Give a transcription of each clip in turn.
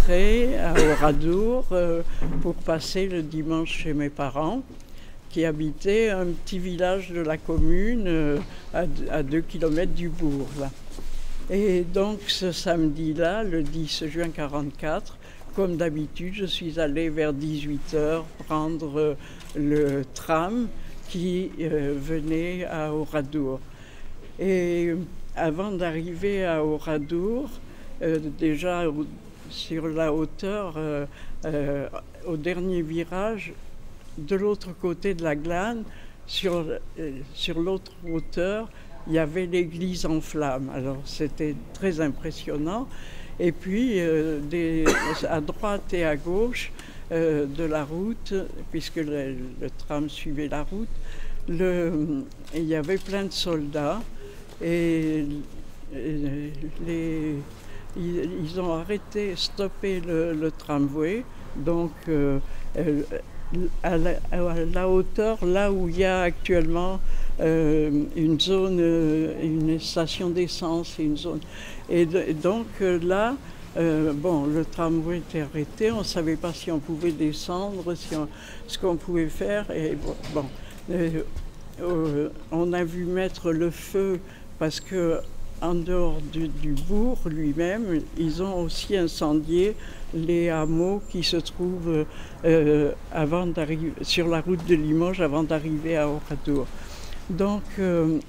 rentrer à Oradour pour passer le dimanche chez mes parents, qui habitaient un petit village de la commune à 2 kilomètres du bourg. Là. Et donc ce samedi-là, le 10 juin 1944, comme d'habitude, je suis allée vers 18 h prendre le tram qui venait à Oradour. Et avant d'arriver à Oradour, déjà sur la hauteur, au dernier virage, de l'autre côté de la Glane, sur l'autre hauteur, il y avait l'église en flammes. Alors c'était très impressionnant. Et puis à droite et à gauche de la route, puisque le tram suivait la route, il y avait plein de soldats et ils ont stoppé le tramway, donc à la hauteur, là où il y a actuellement une zone, une station d'essence, une zone. Et donc là, bon, le tramway était arrêté, on ne savait pas si on pouvait descendre, ce qu'on pouvait faire. Et bon, on a vu mettre le feu parce que en dehors du bourg lui-même, ils ont aussi incendié les hameaux qui se trouvent sur la route de Limoges avant d'arriver à Oradour. Donc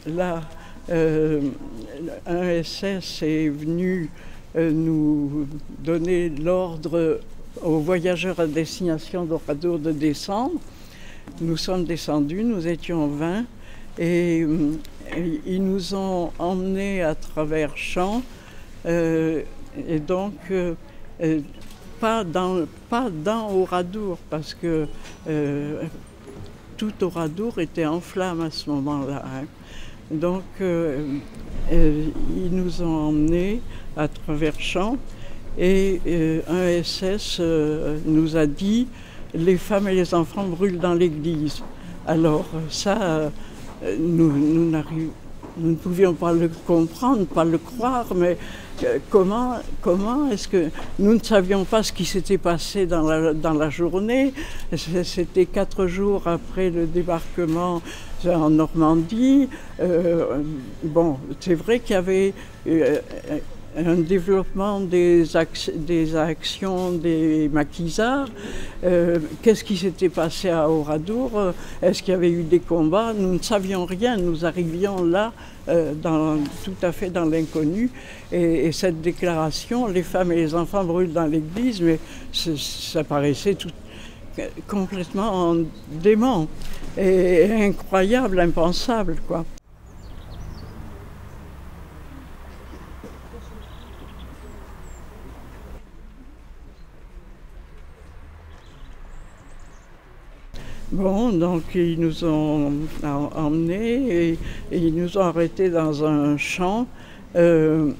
là, un SS est venu nous donner l'ordre aux voyageurs à destination d'Oradour de descendre. Nous sommes descendus, nous étions 20 et ils nous ont emmenés à travers champs et donc pas dans Oradour parce que tout Oradour était en flammes à ce moment-là. Hein. Donc ils nous ont emmenés à travers champs et un SS nous a dit « les femmes et les enfants brûlent dans l'église ». Alors ça, nous ne pouvions pas le comprendre, pas le croire, mais comment est-ce que nous ne savions pas ce qui s'était passé dans la journée. C'était 4 jours après le débarquement en Normandie. Bon, c'est vrai qu'il y avait un développement des actions des maquisards. Qu'est-ce qui s'était passé à Oradour? Est-ce qu'il y avait eu des combats? Nous ne savions rien, nous arrivions là tout à fait dans l'inconnu. Et cette déclaration, les femmes et les enfants brûlent dans l'église, mais ça paraissait complètement dément et incroyable, impensable, quoi. Bon, donc ils nous ont emmenés et ils nous ont arrêtés dans un champ. Il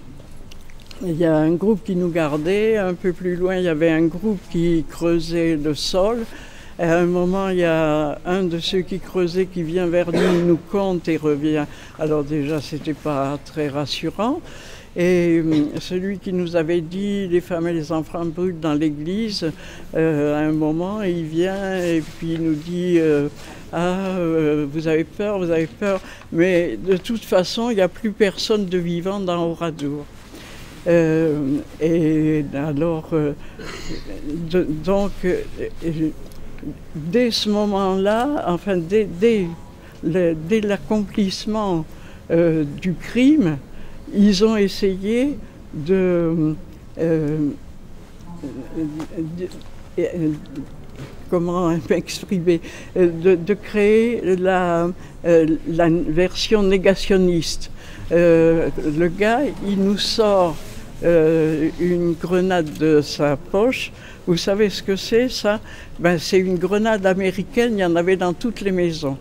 y a un groupe qui nous gardait, un peu plus loin il y avait un groupe qui creusait le sol. À un moment il y a un de ceux qui creusaient qui vient vers nous, nous compte et revient. Alors déjà c'était pas très rassurant. Et celui qui nous avait dit « les femmes et les enfants brûlent dans l'église », à un moment, il vient et puis il nous dit « ah, vous avez peur, mais de toute façon, il n'y a plus personne de vivant dans Oradour ». Et alors, donc, dès ce moment-là, enfin, dès l'accomplissement du crime, ils ont essayé comment exprimer, de créer la version négationniste. Le gars, il nous sort une grenade de sa poche. Vous savez ce que c'est, ça? Ben, c'est une grenade américaine, il y en avait dans toutes les maisons.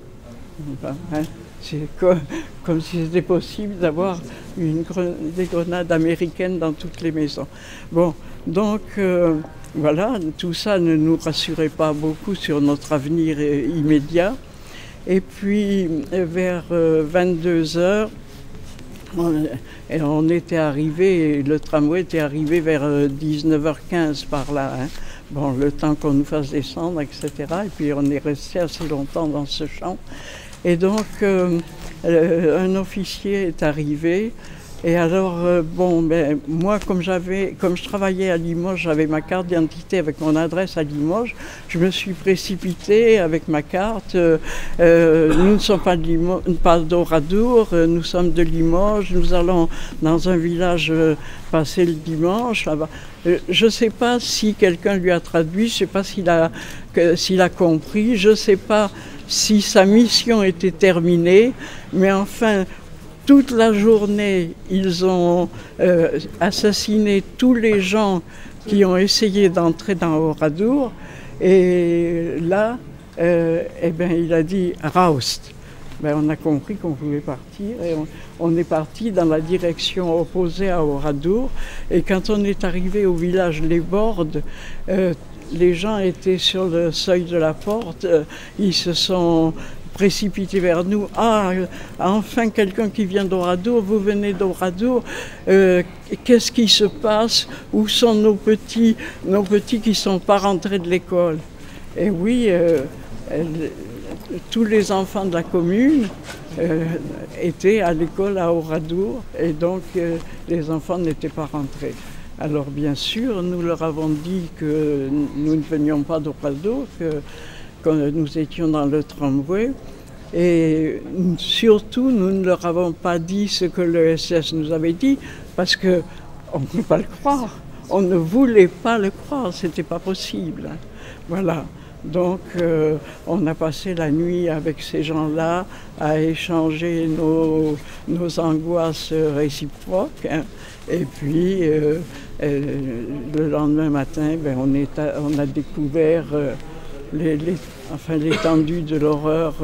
Hein? C'est comme si c'était possible d'avoir des grenades américaines dans toutes les maisons. Bon, donc voilà, tout ça ne nous rassurait pas beaucoup sur notre avenir immédiat. Et puis vers 22 h, On était arrivé, le tramway était arrivé vers 19h15 par là. Hein. Bon, le temps qu'on nous fasse descendre, etc. Et puis on est resté assez longtemps dans ce champ. Et donc, un officier est arrivé. Et alors, moi, comme je travaillais à Limoges, j'avais ma carte d'identité avec mon adresse à Limoges, je me suis précipitée avec ma carte. Nous ne sommes pas d'Oradour, nous sommes de Limoges, nous allons dans un village passer le dimanche. Je ne sais pas si quelqu'un lui a traduit, je ne sais pas s'il a compris, je ne sais pas si sa mission était terminée, mais enfin, toute la journée, ils ont assassiné tous les gens qui ont essayé d'entrer dans Oradour. Et là, il a dit « Raust ». On a compris qu'on pouvait partir et on est parti dans la direction opposée à Oradour. Et quand on est arrivé au village Les Bordes, les gens étaient sur le seuil de la porte, ils se sont précipités vers nous. « Ah, enfin quelqu'un qui vient d'Oradour, vous venez d'Oradour, qu'est-ce qui se passe? Où sont nos petits qui ne sont pas rentrés de l'école ?» Et oui, tous les enfants de la commune étaient à l'école à Oradour et donc les enfants n'étaient pas rentrés. Alors bien sûr, nous leur avons dit que nous ne venions pas d'Oradour, que nous étions dans le tramway. Et surtout, nous ne leur avons pas dit ce que le SS nous avait dit, parce qu'on ne peut pas le croire. On ne voulait pas le croire, c'était pas possible. Voilà. Donc, on a passé la nuit avec ces gens-là à échanger nos angoisses réciproques. Hein. Et puis, le lendemain matin, on a découvert l'étendue de l'horreur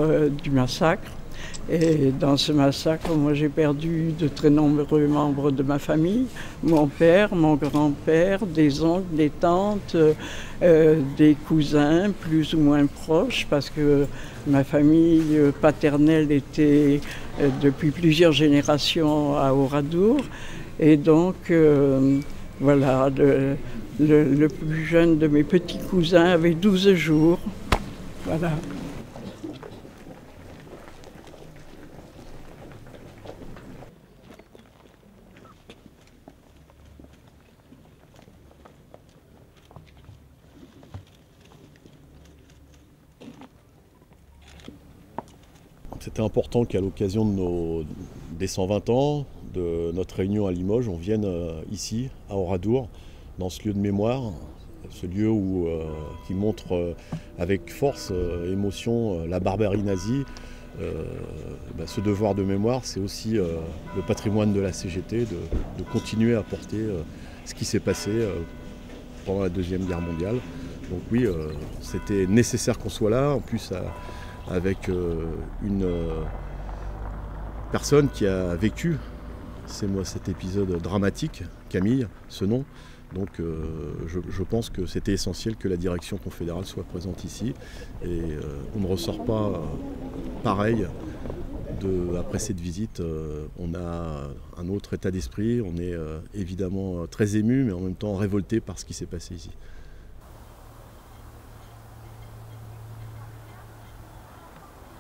du massacre. Et dans ce massacre, moi j'ai perdu de très nombreux membres de ma famille, mon père, mon grand-père, des oncles, des tantes, des cousins plus ou moins proches, parce que ma famille paternelle était depuis plusieurs générations à Oradour. Et donc, voilà, le plus jeune de mes petits cousins avait 12 jours. Voilà. C'était important qu'à l'occasion des 120 ans, de notre réunion à Limoges, on vienne ici, à Oradour, dans ce lieu de mémoire, ce lieu qui montre avec force, émotion, la barbarie nazie. Ce devoir de mémoire, c'est aussi le patrimoine de la CGT, de continuer à porter ce qui s'est passé pendant la Deuxième Guerre mondiale. Donc oui, c'était nécessaire qu'on soit là, en plus avec une personne qui a vécu cet épisode dramatique, Camille, ce nom. Donc je pense que c'était essentiel que la direction confédérale soit présente ici. Et on ne ressort pas pareil après cette visite. On a un autre état d'esprit, on est évidemment très ému, mais en même temps révolté par ce qui s'est passé ici.